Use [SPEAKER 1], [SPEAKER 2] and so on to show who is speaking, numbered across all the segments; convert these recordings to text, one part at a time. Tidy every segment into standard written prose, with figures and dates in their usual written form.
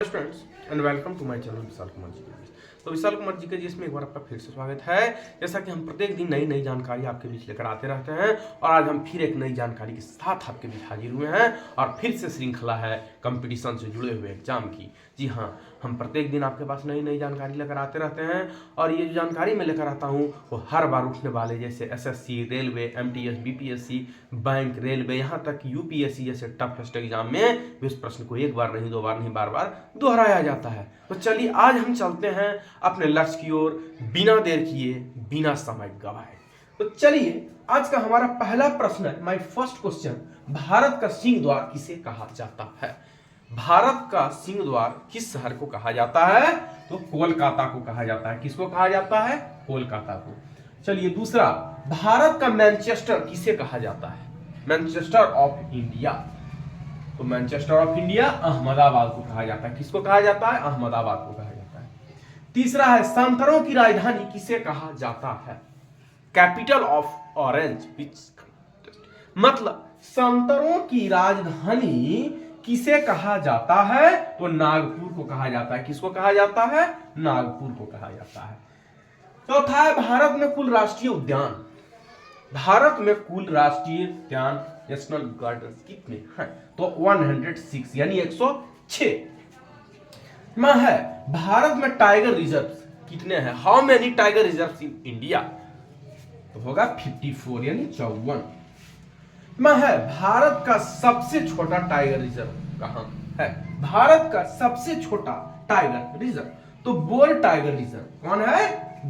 [SPEAKER 1] Friends and welcome to my channel Vishal Kumar ji के बीच। तो विशाल कुमार जी के बीच में एक बार आपका फिर से स्वागत है। जैसा कि हम प्रत्येक दिन नई नई जानकारी आपके बीच लेकर आते रहते हैं और आज हम फिर एक नई जानकारी के साथ आपके बीच हाजिर हुए हैं और फिर से श्रृंखला है कंपटीशन से जुड़े हुए एग्जाम की। जी हाँ, हम प्रत्येक दिन आपके पास नई नई जानकारी लेकर आते रहते हैं और ये जो जानकारी मैं लेकर आता हूँ वो हर बार उठने वाले जैसे SSC, railway, MTS, BPSC, bank, railway, यहाँ तक यूपीएससी जैसे टफेस्ट एग्जाम में भी उस प्रश्न को एक बार नहीं, दो बार नहीं, बार बार दोहराया जाता है। तो चलिए आज हम चलते हैं अपने लक्ष्य की ओर बिना देर किए, बिना समय गवाए। तो चलिए आज का हमारा पहला प्रश्न है, माय फर्स्ट क्वेश्चन, भारत का सिंह द्वार किसे कहा जाता है? भारत का सिंह द्वार किस शहर को कहा जाता है? तो कोलकाता को कहा जाता है। किसको कहा जाता है? कोलकाता को। चलिए दूसरा, भारत का मैनचेस्टर किसे कहा जाता है? Manchester of India. तो मैनचेस्टर ऑफ इंडिया अहमदाबाद को कहा जाता है। किसको कहा जाता है? अहमदाबाद को कहा जाता है। तीसरा है, सांतरों की राजधानी किसे कहा जाता है? Capital of orange. मतलब सांतरों की राजधानी किसे कहा जाता है? तो नागपुर को कहा जाता है। किसको कहा जाता है? नागपुर को कहा जाता है। चौथा है, भारत में कुल राष्ट्रीय उद्यान। भारत में कुल राष्ट्रीय उद्यान नेशनल गार्डन कितने हैं? तो 106 यानी 106 में है। भारत में टाइगर रिजर्व कितने हैं? How many tiger reserve in India? तो होगा 54 यानी 54 में है। भारत का सबसे छोटा टाइगर रिजर्व कहां है? भारत का सबसे छोटा टाइगर रिजर्व तो बोर टाइगर रिजर्व। कौन है?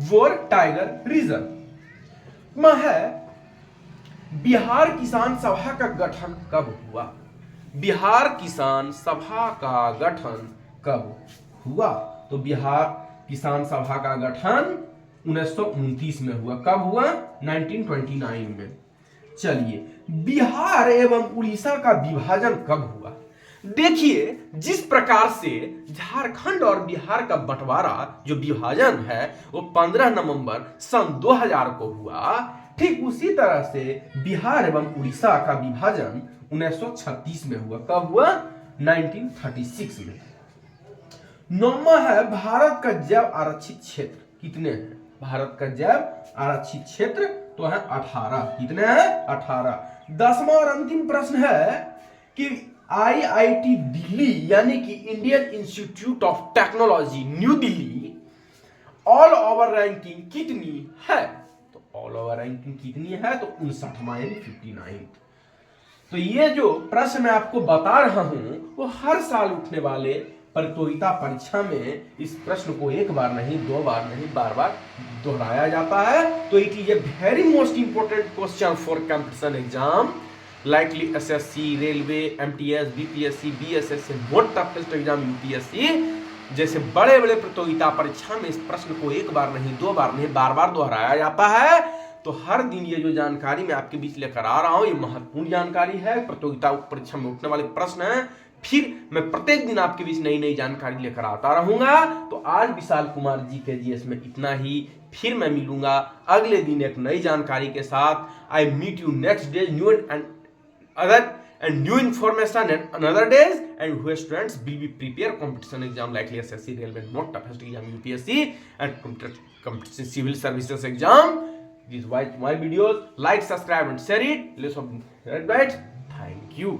[SPEAKER 1] बोर टाइगर रिजर्व में है। बिहार किसान सभा का गठन कब हुआ? बिहार किसान सभा का गठन कब हुआ? तो बिहार किसान सभा का गठन 1929 में हुआ। कब हुआ? 1929 में। चलिए, बिहार एवं उड़ीसा का विभाजन कब हुआ? देखिए, जिस प्रकार से झारखंड और बिहार का बंटवारा जो विभाजन है वो 15 नवंबर सन 2000 को हुआ, ठीक उसी तरह से बिहार एवं उड़ीसा का विभाजन 1936 में हुआ। कब हुआ? 1936 में। नौवां है, भारत का जैव आरक्षित क्षेत्र कितने हैं? भारत का जैव आरक्षित क्षेत्र तो है 18। कितने हैं? 18। 10वां और अंतिम प्रश्न है कि आईआईटी दिल्ली यानी कि Indian institute of technology new Delhi all over ranking कितनी है? तो ऑल ओवर रैंकिंग कितनी है? तो 59वां यानी 59। तो ये जो प्रश्न मैं आपको बता रहा हूं वो हर साल उठने वाले प्रतियोगिता परीक्षा में इस प्रश्न को एक बार नहीं, दो बार नहीं, बार बार दोहराया जाता है। तो it is a very most important question for competition exam likely SSC, railway, MTS, BPSC, BSS, most toughest exam UPSC जैसे बड़े बड़े प्रतियोगिता परीक्षा में इस प्रश्न को एक बार नहीं, दो बार नहीं, बार बार दोहराया जाता है। तो हर दिन ये जो जानकारी मैं आपके बीच लेकर आ रहा हूं ये महत्वपूर्ण जानकारी है, प्रतियोगिता परीक्षा में उठने वाले प्रश्न है। फिर मैं प्रत्येक दिन आपके बीच नई नई जानकारी लेकर आता रहूंगा। तो आज विशाल कुमार जी के जीएस में इतना ही। फिर मैं मिलूंगा अगले दिन एक नई जानकारी के साथ। I meet you next day new and other and new information and another days, and who students will be prepare competition exam likely SSC, railway, not toughest exam UPSC and competition civil services exam. Please watch my videos, like, subscribe and share it. Let's hope. Right? Thank you.